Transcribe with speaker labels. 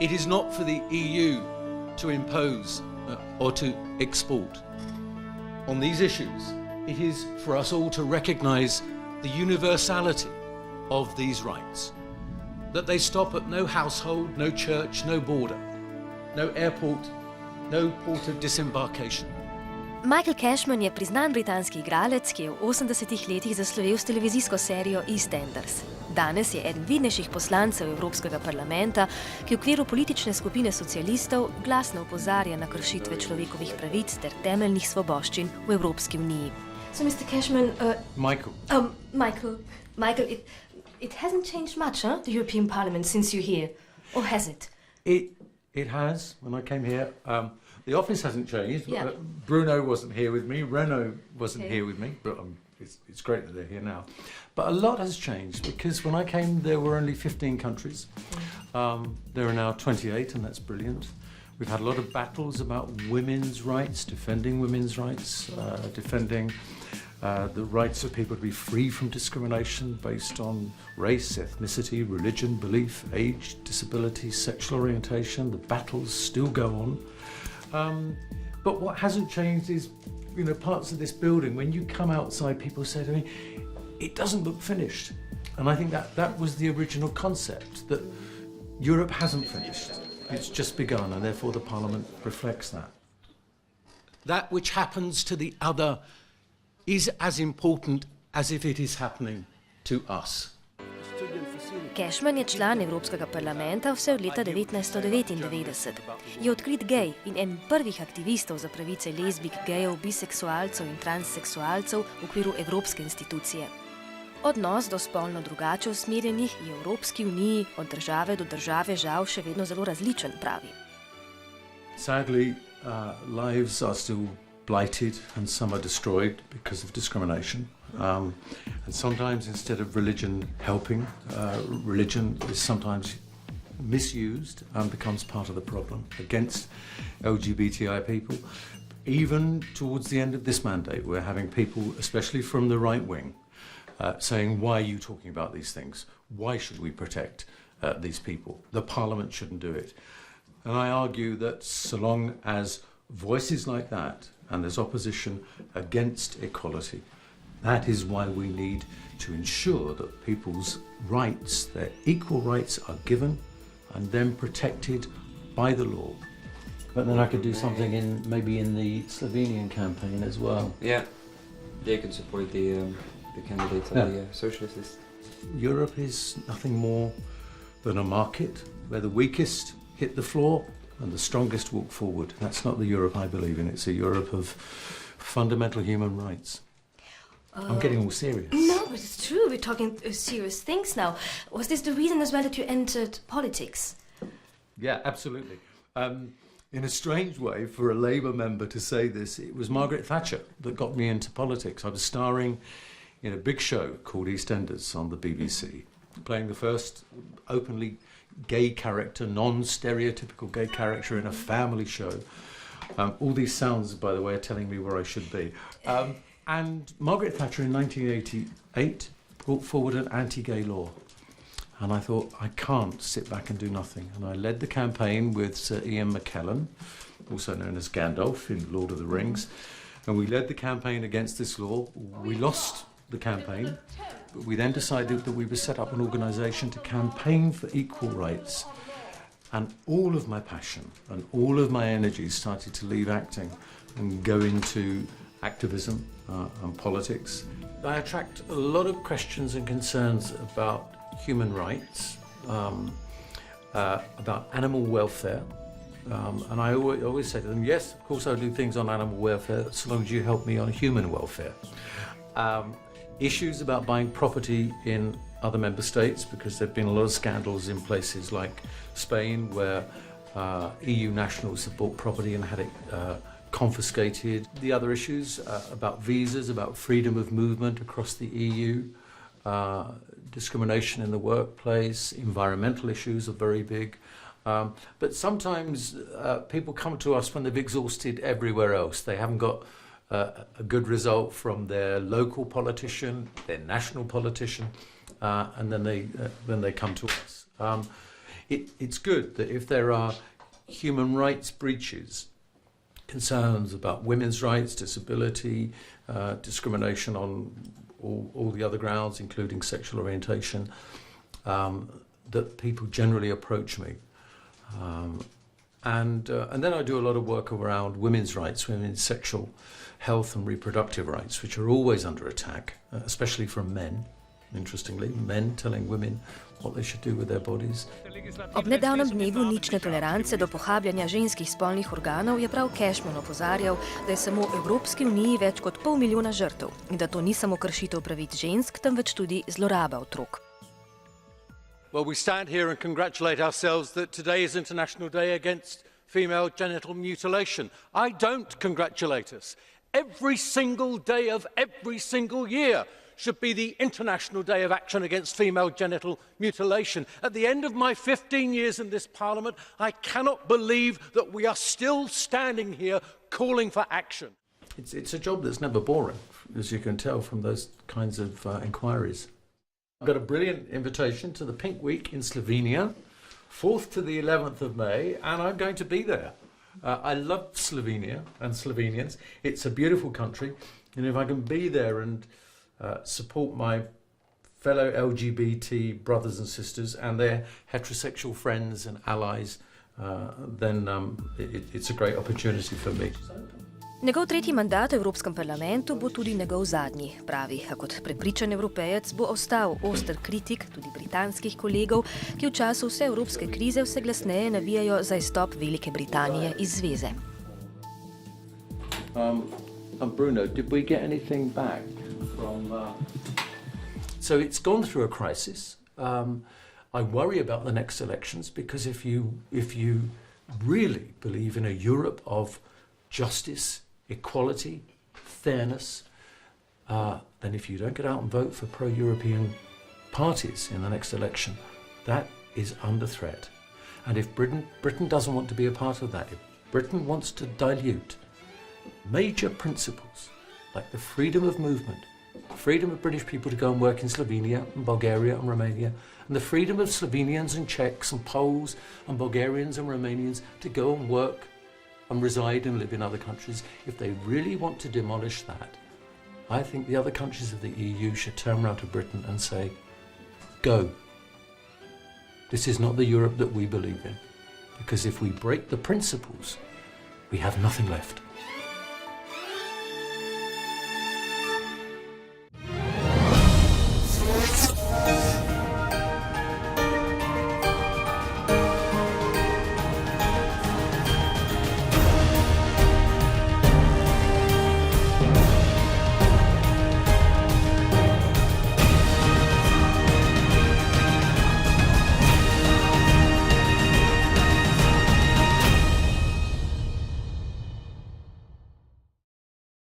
Speaker 1: It is not for the EU to impose or to export. On these issues, it is for us all to recognise the universality of these rights, that they stop at no household, no church, no border, no airport, no port of disembarkation.
Speaker 2: Michael Cashman je priznan britanski igralec, ki je v 80-ih letih zaslovel s televizijsko serijo EastEnders. Danes je eden vidnejših poslancev Evropskega parlamenta, ki v okviru politične skupine socialistov glasno opozarja na kršitve človekovih pravic ter temeljnih svoboščin v Evropski uniji. So, Mr. Cashman, Michael, it hasn't changed much, huh? The European Parliament since you're here, or has it?
Speaker 3: It has. When I came here, the office hasn't changed.
Speaker 2: Yeah.
Speaker 3: Bruno wasn't here with me. Renault wasn't here with me. But it's great that they're here now. But a lot has changed because when I came, there were only 15 countries. There are now 28, and that's brilliant. We've had a lot of battles about women's rights, defending women's rights, defending the rights of people to be free from discrimination based on race, ethnicity, religion, belief, age, disability, sexual orientation. The battles still go on. But what hasn't changed is, parts of this building, when you come outside, people say to me, it doesn't look finished. And I think that was the original concept, that Europe hasn't finished. It's just begun, and therefore the Parliament reflects that.
Speaker 1: That which happens to the other is as important as if it is happening to us.
Speaker 2: Cashman je član Evropskega parlamenta vse od leta 1999. Je odkrit gej in en prvih aktivistov za pravice lezbik, gejev, biseksualcev in transseksualcev v okviru Evropske institucije. Odnos do spolno drugače usmerjenih je v Evropski uniji od države do države žal še vedno zelo različen, pravi.
Speaker 3: Sadly, lives are still blighted and some are destroyed because of discrimination. And sometimes instead of religion helping, religion is sometimes misused and becomes part of the problem against LGBTI people. Even towards the end of this mandate, we're having people, especially from the right wing, saying, why are you talking about these things? Why should we protect these people? The Parliament shouldn't do it. And I argue that so long as voices like that and there's opposition against equality, that is why we need to ensure that people's rights, their equal rights, are given and then protected by the law.
Speaker 4: But then I could do something maybe in the Slovenian campaign as well.
Speaker 5: Yeah, they can support the candidate of the socialist list.
Speaker 3: Europe is nothing more than a market where the weakest hit the floor and the strongest walk forward. That's not the Europe I believe in. It's a Europe of fundamental human rights. I'm getting all serious.
Speaker 2: No, but it's true. We're talking serious things now. Was this the reason as well that you entered politics?
Speaker 3: Yeah, absolutely. In a strange way, for a Labour member to say this, it was Margaret Thatcher that got me into politics. I was starring in a big show called EastEnders on the BBC, playing the first openly gay character, non-stereotypical gay character in a family show. All these sounds, by the way, are telling me where I should be. And Margaret Thatcher in 1988 brought forward an anti-gay law. And I thought, I can't sit back and do nothing. And I led the campaign with Sir Ian McKellen, also known as Gandalf in Lord of the Rings. And we led the campaign against this law. We lost the campaign, but we then decided that we would set up an organisation to campaign for equal rights. And all of my passion and all of my energy started to leave acting and go into activism and politics. I attract a lot of questions and concerns about human rights, about animal welfare, and I always say to them, yes, of course I'll do things on animal welfare so long as you help me on human welfare. Issues about buying property in other member states, because there have been a lot of scandals in places like Spain where EU nationals have bought property and had it confiscated. The other issues about visas, about freedom of movement across the EU, discrimination in the workplace, environmental issues are very big. But sometimes people come to us when they've exhausted everywhere else. They haven't got a good result from their local politician, their national politician, and then they come to us. it's good that if there are human rights breaches, concerns about women's rights, disability, discrimination on all the other grounds, including sexual orientation, that people generally approach me. And then I do a lot of work around women's rights, women's sexual health and reproductive rights, which are always under attack, especially from men, interestingly, men telling women what they should do with their bodies.
Speaker 2: Ob nedavnem dnevu nične tolerance do pohabljanja ženskih spolnih organov je prav Cashman opozarjal, da je samo v Evropski uniji več kot 500 000 žrtev in da to ni samo kršitev pravic žensk, temveč tudi zloraba otrok.
Speaker 1: Well, we stand here and congratulate ourselves that today is International Day Against Female Genital Mutilation. I don't congratulate us. Every single day of every single year should be the International Day of Action Against Female Genital Mutilation. At the end of my 15 years in this Parliament, I cannot believe that we are still standing here calling for action.
Speaker 3: It's a job that's never boring, as you can tell from those kinds of inquiries. I've got a brilliant invitation to the Pink Week in Slovenia, 4th to the 11th of May, and I'm going to be there. I love Slovenia and Slovenians. It's a beautiful country, and if I can be there and support my fellow LGBT brothers and sisters and their heterosexual friends and allies, then it's a great opportunity for me.
Speaker 2: Njegov tretji mandat v Evropskem parlamentu bo tudi njegov zadnji, pravi, a kot prepričan Evropejec bo ostal oster kritik tudi britanskih kolegov, ki v času vse evropske krize vse glasneje navijajo za izstop Velike Britanije iz zveze.
Speaker 3: Bruno, did we get anything back from... So it's gone through a crisis. I worry about the next elections because if you really believe in a Europe of justice, equality, fairness, then if you don't get out and vote for pro-European parties in the next election, that is under threat. And if Britain doesn't want to be a part of that, if Britain wants to dilute major principles like the freedom of movement, freedom of British people to go and work in Slovenia and Bulgaria and Romania, and the freedom of Slovenians and Czechs and Poles and Bulgarians and Romanians to go and work and reside and live in other countries, if they really want to demolish that, I think the other countries of the EU should turn around to Britain and say, go. This is not the Europe that we believe in. Because if we break the principles, we have nothing left.